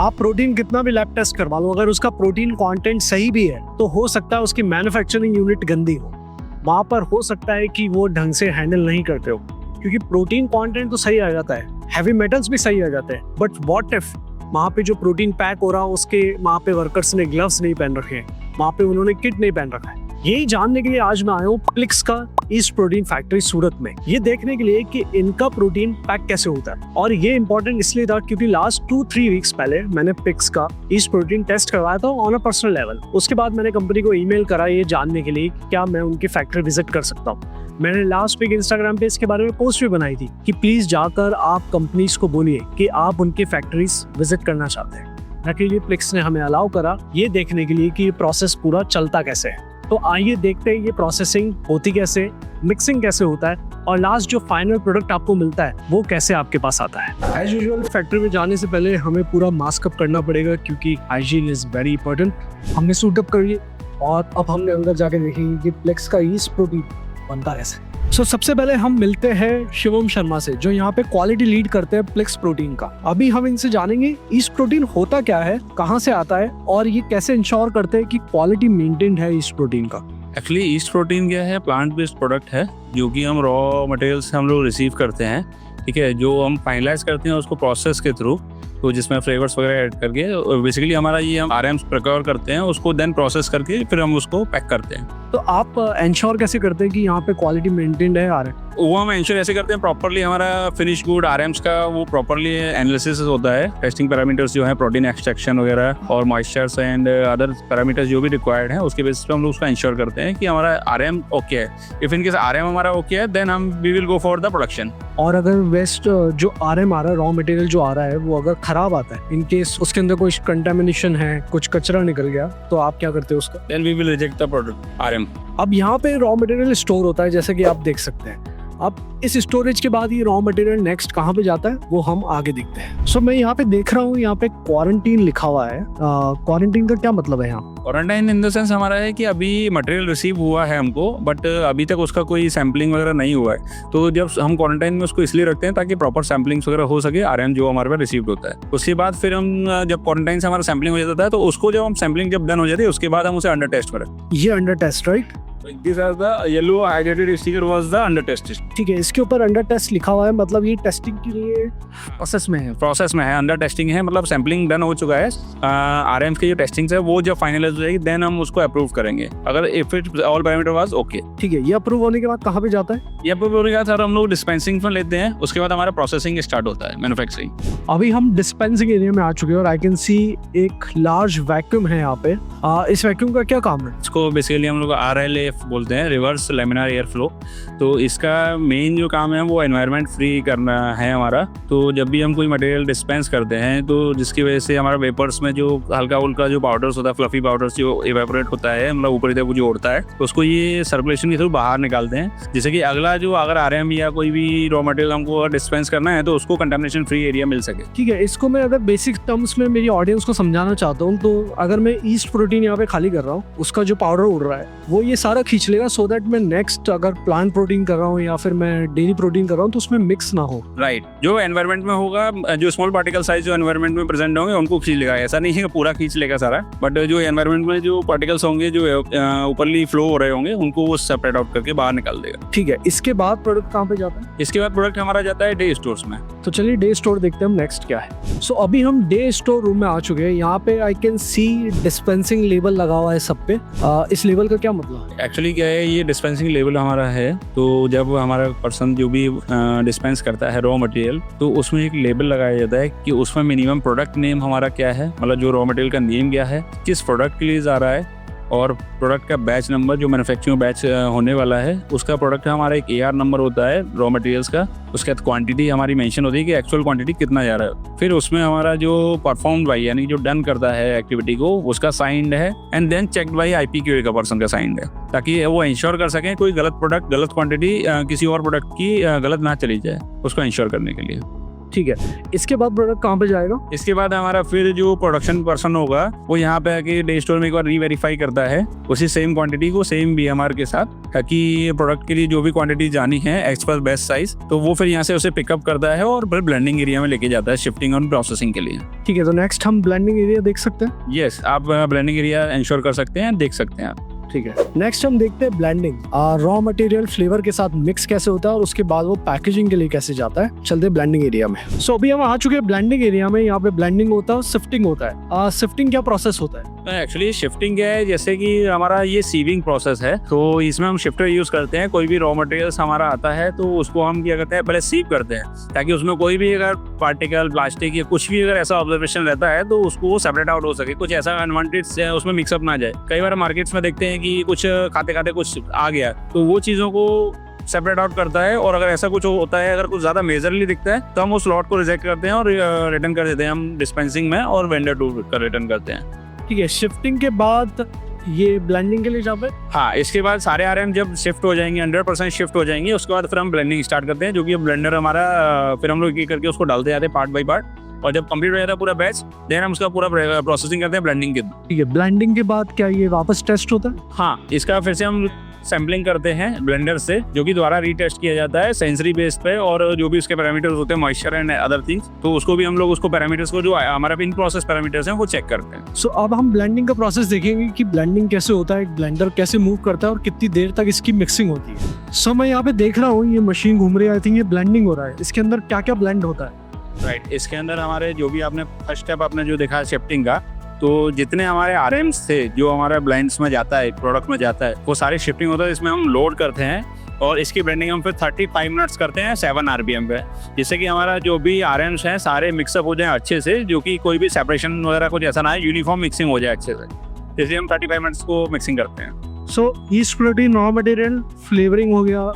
आप प्रोटीन कितना भी लैब टेस्ट करवा लो, अगर उसका प्रोटीन कंटेंट सही भी है तो हो सकता है उसकी मैन्युफैक्चरिंग यूनिट गंदी हो, वहाँ पर हो सकता है कि वो ढंग से हैंडल नहीं करते हो, क्योंकि प्रोटीन कंटेंट तो सही आ जाता है, हैवी मेटल्स भी सही आ जाते हैं, बट व्हाट इफ वहाँ पे जो प्रोटीन पैक हो रहा है उसके वहाँ पे वर्कर्स ने ग्लव्स नहीं पहन रखे हैं, वहाँ पे उन्होंने किट नहीं पहन रखा है। यही जानने के लिए आज मैं आया हूँ प्लिक्स का ईस्ट प्रोटीन फैक्ट्री सूरत में, ये देखने के लिए कि इनका प्रोटीन पैक कैसे होता है। और ये इंपॉर्टेंट इसलिए था क्योंकि लास्ट 2-3 वीक्स पहले मैंने प्लिक्स का ईस्ट प्रोटीन टेस्ट करवाया था ऑन अ पर्सनल लेवल। उसके बाद मैंने कंपनी को ईमेल करा ये जानने के लिए कि क्या मैं उनकी फैक्ट्री विजिट कर सकता हूँ। मैंने लास्ट वीक इंस्टाग्राम पे इसके बारे में पोस्ट भी बनाई थी कि प्लीज जाकर आप कंपनीज को बोलिए कि आप उनकी फैक्ट्रीज विजिट करना चाहते हैं। लकीली प्लिक्स ने हमें अलाउ करा ये देखने के लिए कि ये प्रोसेस पूरा चलता कैसे है। तो आइए देखते हैं ये प्रोसेसिंग होती कैसे, मिक्सिंग कैसे होता है और लास्ट जो फाइनल प्रोडक्ट आपको मिलता है वो कैसे आपके पास आता है। एज यूजुअल फैक्ट्री में जाने से पहले हमें पूरा मास्क अप करना पड़ेगा क्योंकि हाइजीन इज वेरी इंपॉर्टेंट। हमने सूट अप कर लिए और अब हमने अंदर जाके देखेंगे कि प्लेक्स का ईस्ट प्रोटीन बनता कैसे। सबसे पहले हम मिलते हैं शिवम शर्मा से जो यहाँ पे क्वालिटी लीड करते हैं प्लेक्स प्रोटीन का। अभी हम इनसे जानेंगे ईस्ट प्रोटीन होता क्या है, कहाँ से आता है और ये कैसे इंश्योर करते हैं कि क्वालिटी मेंटेन्ड है ईस्ट प्रोटीन का। एक्चुअली ईस्ट प्रोटीन क्या है, प्लांट बेस्ड प्रोडक्ट है जो कि हम रॉ मटेरियल से हम लोग रिसीव करते हैं, ठीक है, जो हम फाइनलाइज करते हैं उसको प्रोसेस के थ्रू, तो जिसमें फ्लेवर्स वगैरह ऐड करके बेसिकली हमारा ये हम आरएम्स प्रिक्योर करते हैं, उसको देन प्रोसेस करके फिर हम उसको पैक करते हैं। तो आप इंश्योर कैसे करते हैं कि यहाँ पे क्वालिटी मेंटेन्ड है आ रहा है? वो हम इंश्योर ऐसे करते हैं प्रॉपरली हमारा फिनिश गुड आरएम्स का वो प्रॉपरली एनालिसिस होता है, टेस्टिंग पैरामीटर्स जो है प्रोटीन एक्सट्रैक्शन वगैरह और मॉइस्चर्स एंड अदर पैरामीटर्स जो भी रिक्वायर्ड है उसके बेसिस पे हम लोग उसका इंश्योर करते हैं कि हमारा आरएम ओके है। इफ इन केस आरएम हमारा ओके है देन हम we will go for the production. और अगर वेस्ट जो आरएम आ रहा है, रॉ मटेरियल जो आ रहा है वो अगर खराब आता है, इन केस उसके अंदर कोई कंटामिनेशन है, कुछ कचरा निकल गया, तो आप क्या करते हो उसका? Then we will reject the product RM. अब यहाँ पे रॉ मटेरियल स्टोर होता है जैसे कि आप देख सकते हैं। अब इस स्टोरेज के बाद ये रॉ मटेरियल नेक्स्ट कहाँ पे जाता है वो हम आगे देखते हैं। मैं यहाँ पे देख रहा हूँ, यहाँ पे क्वारंटीन लिखा हुआ है। क्वारंटीन का क्या मतलब है यहाँ? क्वारंटाइन इन द सेंस हमारा है कि अभी मटेरियल रिसीव हुआ है हमको, बट अभी तक उसका कोई सैम्पलिंग वगैरह नहीं हुआ है, तो जब हम क्वारंटाइन में उसको इसलिए रखते हैं ताकि प्रॉपर सैम्पलिंग्स वगैरह हो सके आरएम जो हमारे पास रिसीव होता है। उसके बाद फिर हम जब क्वारंटाइन से हमारा सैम्पलिंग हो जाता है तो उसको जब हम सैम्पलिंग जब डन हो जाती है उसके बाद हम उसे अंडर टेस्ट करें। ये under test right? This as the yellow highlighted sticker was the under test। ठीक है, इसके ऊपर अंडर टेस्ट लिखा हुआ है, मतलब ये टेस्टिंग के लिए प्रोसेस में है, अंडर टेस्टिंग है, मतलब सैम्पलिंग डन हो चुका है। आरएम्स की जो टेस्टिंग है वो जब फाइनलाइज हो जाएगी देन हम उसको अप्रूव करेंगे अगर if it all parameter was okay. ठीक है, ये अप्रूव होने के बाद कहाँ पे जाता है? ये अप्रूव होने के बाद सर हम लोग डिस्पेंसिंग में लेते हैं, उसके बाद हमारा प्रोसेसिंग स्टार्ट होता है, मैन्युफैक्चरिंग। अभी हम डिस्पेंसिंग एरिया में आ चुके हैं और आई कैन सी एक लार्ज वैक्यूम है यहाँ पे। इस वैक्यूम का क्या काम है? इसको बेसिकली हम लोग RLF बोलते हैं, रिवर्स लैमिनार एयर फ्लो। तो इसका मेन जो काम है वो एनवायरनमेंट फ्री करना है हमारा। तो जब भी हम कोई मटेरियल डिस्पेंस करते हैं तो जिसकी वजह से हमारा वेपर्स में जो हल्का उल्का जो पाउडर्स होता है, फ्लफी पाउडर्स जो इवेपोरेट होता है, मतलब ऊपर तक जो उड़ता है, तो उसको ये सर्कुलेशन के थ्रू बाहर निकालते हैं, जिससे कि अगला जो अगर आरएम या कोई भी रॉ मटेरियल हमको डिस्पेंस करना है तो उसको कंटामिनेशन फ्री एरिया मिल सके। ठीक है, इसको मैं अगर बेसिक टर्म्स में मेरी ऑडियंस को समझाना चाहता हूँ तो अगर मैं ईस्ट प्रोटीन यहाँ पे खाली कर रहा हूँ, उसका जो पाउडर उड़ रहा है वो ये सारा खींच लेगा सो दैट मैं नेक्स्ट अगर प्लांट प्रोटीन कर रहा हूँ या फिर मैं डेयरी प्रोटीन कर रहा हूँ तो उसमें मिक्स ना हो। राइट, जो एनवायरनमेंट में होगा, जो स्मॉल पार्टिकल साइज जो एनवायरनमेंट में प्रेजेंट होंगे उनको खींच लेगा। ऐसा नहीं है कि पूरा खींच लेगा सारा, बट जो एनवायरनमेंट में जो पार्टिकल्स होंगे जो ऊपरली फ्लो हो रहे होंगे उनको वो सेपरेट आउट करके बाहर निकाल देगा। ठीक है, इसके बाद प्रोडक्ट कहाँ पे जाता है? इसके बाद प्रोडक्ट हमारा जाता है डे स्टोर्स में। तो चलिए डे स्टोर देखते हैं हम नेक्स्ट क्या है। अभी हम डे स्टोर रूम में आ चुके हैं। यहाँ पे आई कैन सी डिस्पेंसिंग लेबल लगा हुआ है सब पे। इस लेबल का क्या मतलब है? एक्चुअली क्या है, ये डिस्पेंसिंग लेबल हमारा है, तो जब हमारा पर्सन जो भी डिस्पेंस करता है रॉ मटेरियल तो उसमें एक लेबल लगाया जाता है कि उसमें मिनिमम प्रोडक्ट नेम हमारा क्या है, मतलब जो रॉ मटेरियल का नेम क्या है, किस प्रोडक्ट के लिए जा रहा है, और प्रोडक्ट का बैच नंबर जो मैन्युफैक्चरिंग बैच होने वाला है उसका प्रोडक्ट का हमारा एक AR नंबर होता है रॉ मटेरियल्स का। उसके बाद क्वांटिटी हमारी मेंशन होती है कि एक्चुअल क्वांटिटी कितना जा रहा है। फिर उसमें हमारा जो परफॉर्म बाई यानी जो डन करता है एक्टिविटी को उसका साइंड है, and then checked by IPQA का पर्सन का साइंड है, ताकि वो इंश्योर कर सकें कोई गलत प्रोडक्ट, गलत क्वांटिटी किसी और प्रोडक्ट की गलत ना चली जाए, उसको इंश्योर करने के लिए। ठीक है, इसके बाद प्रोडक्ट कहाँ पे जाएगा? इसके बाद हमारा फिर जो प्रोडक्शन पर्सन होगा वो यहाँ पे आके डे स्टोर में एक बार रीवेरीफाई करता है उसी सेम क्वांटिटी को सेम BMR के साथ, ताकि प्रोडक्ट के लिए जो भी क्वांटिटी जानी है एक्सपर्ट बेस्ट साइज, तो वो फिर यहाँ से उसे पिकअप करता है और फिर ब्लेंडिंग एरिया में लेके जाता है शिफ्टिंग और प्रोसेसिंग के लिए। ठीक है, तो नेक्स्ट हम ब्लेंडिंग एरिया देख सकते हैं? यस, आप ब्लेंडिंग एरिया इंश्योर कर सकते हैं, देख सकते हैं आप। ठीक है, नेक्स्ट हम देखते हैं ब्लेंडिंग। रॉ मटेरियल फ्लेवर के साथ मिक्स कैसे होता है और उसके बाद वो पैकेजिंग के लिए कैसे जाता है। चलते हैं ब्लेंडिंग एरिया में। सो अभी हम आ चुके हैं ब्लेंडिंग एरिया में। यहाँ पे ब्लेंडिंग होता है और शिफ्टिंग होता है। शिफ्टिंग क्या प्रोसेस होता है? एक्चुअली शिफ्टिंग क्या है, जैसे कि हमारा ये सीविंग प्रोसेस है, तो इसमें हम शिफ्टर यूज करते हैं। कोई भी रॉ मटेरियल्स हमारा आता है तो उसको हम क्या करते हैं, पहले सीव करते हैं, ताकि उसमें कोई भी अगर पार्टिकल, प्लास्टिक या कुछ भी अगर ऐसा ऑब्जर्वेशन रहता है तो उसको सेपरेट आउट हो सके, कुछ ऐसा अनवांटेड उसमें मिक्सअप ना जाए। कई बार मार्केट्स में देखते हैं कि कुछ खाते खाते कुछ आ गया, तो वो चीज़ों को सेपरेट आउट करता है। और अगर ऐसा कुछ होता है, अगर कुछ ज़्यादा मेजरली दिखता है, तो हम उस लॉट को रिजेक्ट करते हैं और रिटर्न कर देते हैं हम डिस्पेंसिंग में और वेंडर टू कर रिटर्न करते हैं। ठीक है, शिफ्टिंग के बाद ये ब्लेंडिंग के लिए जाते हैं? हाँ, इसके बाद सारे RM जब शिफ्ट हो जाएंगे, 100% शिफ्ट हो जाएंगे, उसके बाद फिर हम ब्लेंडिंग स्टार्ट करते हैं, जो कि ब्लेंडर हमारा फिर हम लोग ये करके उसको डालते जाते हैं पार्ट बाई पार्ट। और जब कंप्लीट हो जाता है पूरा बैच, देन हम उसका पूरा प्रोसेसिंग करते हैं ब्लेंडिंग के। ठीक है, ब्लेंडिंग के बाद क्या ये वापस टेस्ट होता है? हाँ, इसका फिर से हम सैम्पलिंग करते हैं ब्लेंडर से, जो कि दोबारा रीटेस्ट किया जाता है सेंसरी बेस पे, और जो भी उसके पैरामीटर्स होते हैं, मॉइस्चर एंड अदर थिंग्स, तो उसको भी हम लोग उसको पैरामीटर्स को जो हमारा इन प्रोसेस पैरामीटर्स हैं वो चेक करते हैं। सो अब हम ब्लेंडिंग का प्रोसेस देखेंगे कि ब्लेंडिंग कैसे होता है, ब्लेंडर कैसे मूव करता है और कितनी देर तक इसकी मिक्सिंग होती है। सो मैं यहाँ पे देख रहा हूँ, ये मशीन घूम रही है, आई थिंक ये ब्लेंडिंग हो रहा है। इसके अंदर क्या क्या ब्लेंड होता है? राइट, इसके अंदर हमारे जो भी आपने फर्स्ट स्टेप आपने जो देखा शिफ्टिंग का, तो जितने हमारे RMs थे जो हमारे ब्लेंड्स में जाता है, प्रोडक्ट में जाता है, वो सारी शिफ्टिंग होता है। इसमें हम लोड करते हैं और इसकी ब्लेंडिंग हम फिर 35 मिनट्स करते हैं 7 RPM पे, जिससे कि हमारा जो भी RMs हैं सारे मिक्सअप हो जाए अच्छे से, जो कि कोई भी सेपरेशन वगैरह कुछ ऐसा ना है, यूनिफॉर्म मिक्सिंग हो जाए अच्छे से। इसलिए हम 35 मिनट्स को मिक्सिंग करते हैं। So yeast protein, raw material, flavouring हो गया,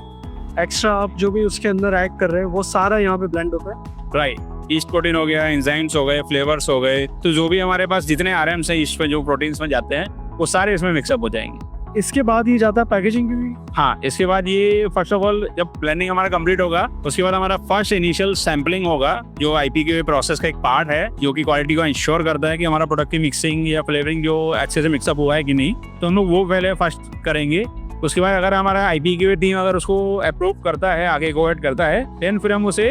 एक्स्ट्रा आप जो भी उसके अंदर ऐड कर रहे हैं वो सारा यहाँ पे ब्लेंड होता है। राइट, ईस्ट प्रोटीन हो गया, एंजाइम्स हो गए, फ्लेवर्स हो गए, तो जो भी हमारे पास जितने RMs हैं ईस्ट में, जो प्रोटीन्स में जाते हैं, वो सारे इसमें मिक्सअप हो जाएंगे। इसके बाद ये जाता है पैकेजिंग की भी? हाँ, इसके बाद ये फर्स्ट ऑफ ऑल जब ब्लेंडिंग हमारा कंप्लीट होगा, उसके बाद हमारा फर्स्ट इनिशियल सैम्पलिंग होगा, जो IP के प्रोसेस का एक पार्ट है, जो कि क्वालिटी को इंश्योर करता है कि हमारा प्रोडक्ट की मिक्सिंग या फ्लेवरिंग जो अच्छे से मिक्सअप हुआ है कि नहीं, तो हम लोग वो पहले फर्स्ट करेंगे। उसके बाद अगर हमारा IP की टीम अगर उसको अप्रूव करता है, आगे गो एड करता है, देन फिर हम उसे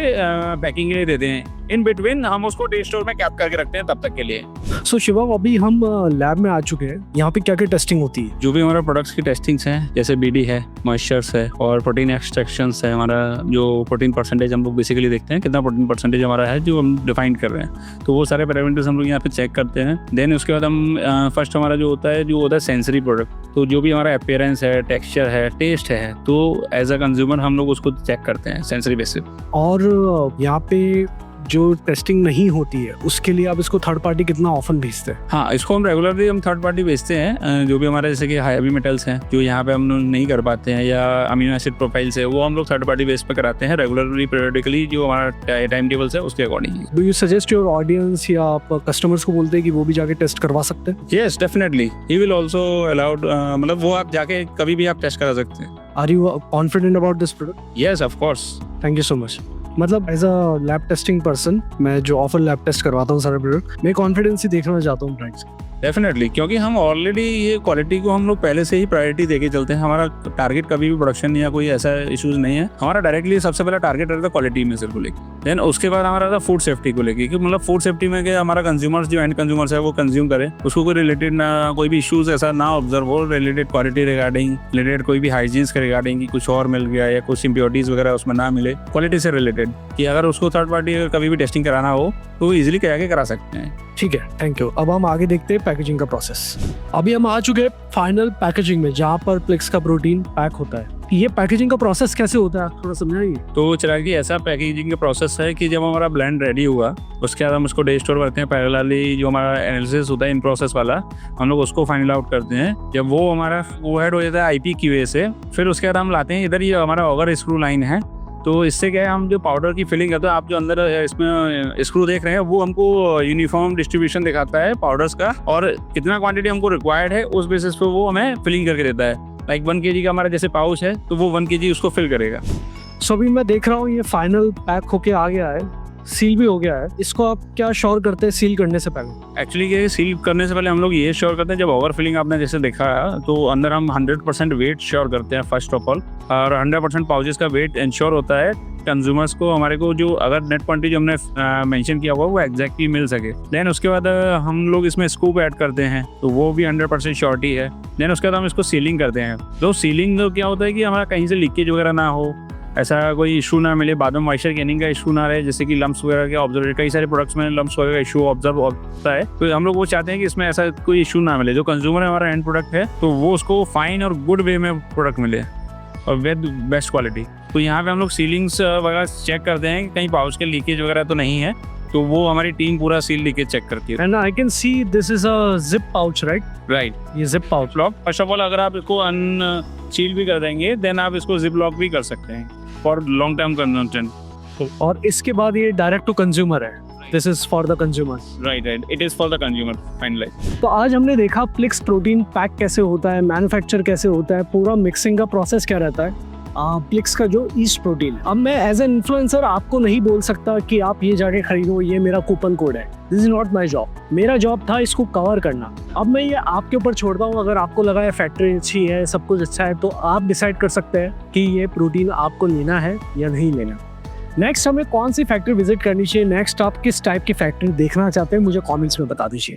पैकिंग के लिए देते हैं। इन बिटवीन हम उसको डे स्टोर में कैप करके रखते हैं तब तक के लिए। सो शिवम, अभी हम लैब में आ चुके हैं। यहाँ पे क्या क्या टेस्टिंग होती है? जो भी हमारा प्रोडक्ट्स की टेस्टिंग्स हैं, जैसे BD है, मॉइस्चर्स है और प्रोटीन एक्सट्रैक्शंस है, हमारा जो प्रोटीन परसेंटेज हम लोग बेसिकली देखते हैं, कितना प्रोटीन परसेंटेज हमारा है जो हम डिफाइन कर रहे हैं, तो वो सारे पैरामीटर्स हम लोग यहाँ पे चेक करते हैं। देन उसके बाद हम फर्स्ट हमारा जो होता है सेंसरी प्रोडक्ट, तो जो भी हमारा अपीयरेंस है, टेक्सचर है, टेस्ट है, तो एज अ कंज्यूमर हम लोग उसको चेक करते हैं सेंसरी बेसिस। और यहाँ पे जो टेस्टिंग नहीं होती है उसके लिए आप इसको थर्ड पार्टी कितना ऑफन भेजते हैं? हाँ, इसको हम रेगुलरली हम थर्ड पार्टी भेजते हैं। जो भी हमारे जैसे कि हाई मेटल्स हैं जो यहाँ पे हम नहीं कर पाते हैं, या अमीनो एसिड प्रोफाइल्स है, वो हम लोग थर्ड पार्टी बेस पे कराते हैं रेगुलरली, पीरियडिकली, जो हमारा टाइम टेबल्स है उसके according. Do you suggest your audience या आप कस्टमर्स को बोलते हैं कि वो भी जाके टेस्ट करवा सकते हैं? Yes, definitely, he will also allowed, मतलब वो आप जाके कभी भी आप टेस्ट करा सकते हैं। Are you confident about this product? Yes, of course. Thank you so much. मतलब as a lab testing person, मैं जो ऑफर लैब टेस्ट करवाता हूँ सारे प्रोडक्ट, मैं कॉन्फिडेंस ही देखना चाहता हूँ ब्रांड्स। डेफिनेटली, क्योंकि हम ऑलरेडी ये क्वालिटी को हम लोग पहले से ही प्रायोरिटी देके चलते हैं। हमारा टारगेट कभी भी प्रोडक्शन या कोई ऐसा इश्यूज नहीं है। हमारा डायरेक्टली सबसे पहला टारगेट रहता है क्वालिटी में सिर्फ को लेकर, देन उसके बाद हमारा रहता है फूड सेफ्टी को लेकर, कि मतलब फूड सेफ्टी में क्या हमारा कंज्यूमर्स जो एंड कंज्यूमर्स है वो कंज्यूम करे, उसको कोई रिलेटेड ना कोई भी इश्यूज ऐसा ना ऑब्जर्व हो रिलेटेड क्वालिटी रिगार्डिंग, रिलेटेड कोई भी हाइजीन्स के रिगार्डिंग कि कुछ और मिल गया या कुछ इम्प्योरिटीज वगैरह उसमें ना मिले, क्वालिटी से रिलेटेड, कि अगर उसको थर्ड पार्टी कभी भी टेस्टिंग कराना हो तो ईजिली करा सकते हैं। ठीक है, थैंक यू। अब हम आगे देखते हैं पैकेजिंग का प्रोसेस। अभी हम आ चुके हैं फाइनल पैकेजिंग में, जहाँ पर प्लेक्स का प्रोटीन पैक होता है। ये पैकेजिंग का प्रोसेस कैसे होता है, थोड़ा समझाइए। तो चिराग जी, ऐसा पैकेजिंग का प्रोसेस है कि जब हमारा ब्लेंड रेडी हुआ उसके बाद हम उसको डे स्टोर करते हैं। पैरेलली जो हमारा एनालिसिस होता है इन प्रोसेस वाला, हम लोग उसको फाइनल आउट करते हैं। जब वो हमारा वो हेड हो जाता है IP QA से, फिर उसके बाद हम लाते हैं इधर, ये हमारा ऑगर स्क्रू लाइन है, तो इससे क्या है, हम जो पाउडर की फिलिंग करते हैं, आप जो अंदर इसमें स्क्रू देख रहे हैं, वो हमको यूनिफॉर्म डिस्ट्रीब्यूशन दिखाता है पाउडर्स का, और कितना क्वांटिटी हमको रिक्वायर्ड है उस बेसिस पे वो हमें फिलिंग करके देता है। लाइक 1 kg का हमारा जैसे पाउच है, तो वो 1 kg उसको फिल करेगा। सो अभी मैं देख रहा हूँ ये फाइनल पैक होके आ गया है। सील भी हो गया है, इसको आप क्या श्योर करते हैं सील करने से पहले? एक्चुअली ये सील करने से पहले हम लोग ये श्योर करते हैं, जब ओवर फिलिंग आपने जैसे देखा है तो अंदर हम 100% वेट श्योर करते हैं फर्स्ट ऑफ ऑल, और 100% पाउचेस का वेट इंश्योर होता है कंज्यूमर्स को, हमारे को जो अगर नेट क्वांटिटी जो हमने मेंशन किया हुआ वो एग्जैक्टली मिल सके। देन उसके बाद हम लोग इसमें स्कूप ऐड करते हैं तो वो भी 100% श्योरिटी है। देन उसके बाद हम इसको सीलिंग करते हैं। तो सीलिंग क्या होता है कि हमारा कहीं से लीकेज वगैरह ना हो, ऐसा कोई इशू ना मिले, बाद में मॉइस्चर गेनिंग का इशू ना रहे, जैसे कि लम्प्स वगैरह के ऑब्जर्व, कई सारे प्रोडक्ट्स में लम्प्स वगैरह का इशू ऑब्जर्व होता है, तो हम लोग वो चाहते हैं कि इसमें ऐसा कोई इशू ना मिले। जो कंज्यूमर हमारा एंड प्रोडक्ट है तो वो उसको फाइन और गुड वे में प्रोडक्ट मिले और विद बेस्ट क्वालिटी। तो यहाँ पे हम लोग सीलिंग्स वगैरह चेक करते हैं कि कहीं पाउच के लीकेज वगैरह तो नहीं है, तो वो हमारी टीम पूरा सील लीकेज चेक करती है। And I can see this is a zip pouch, right? Right, ये zip pouch lock first of all अगर आप इसको अनसील भी कर देंगे देन आप इसको जिप लॉक भी कर सकते हैं फॉर लॉन्ग टर्म कंजम्पशन। और इसके बाद ये डायरेक्ट टू कंज्यूमर है, this is for the consumer. Right, it is for the consumer finalise. तो आज हमने देखा प्लिक्स प्रोटीन पैक कैसे होता है, मैन्युफैक्चर कैसे होता है, पूरा मिक्सिंग का प्रोसेस क्या रहता है, प्लिक्स का जो ईस्ट प्रोटीन। अब मैं एज एन इन्फ्लुएंसर आपको नहीं बोल सकता कि आप ये जाके खरीदो, ये मेरा कूपन कोड है। This is not my job. मेरा जॉब था इसको कवर करना। अब मैं ये आपके ऊपर छोड़ता हूँ, अगर आपको लगा है फैक्ट्री अच्छी है, सब कुछ अच्छा है, तो आप डिसाइड कर सकते हैं कि ये प्रोटीन आपको लेना है या नहीं लेना। नेक्स्ट हमें कौन सी फैक्ट्री विजिट करनी चाहिए, नेक्स्ट आप किस टाइप की फैक्ट्री देखना चाहते हैं, मुझे कमेंट्स में बता दीजिए।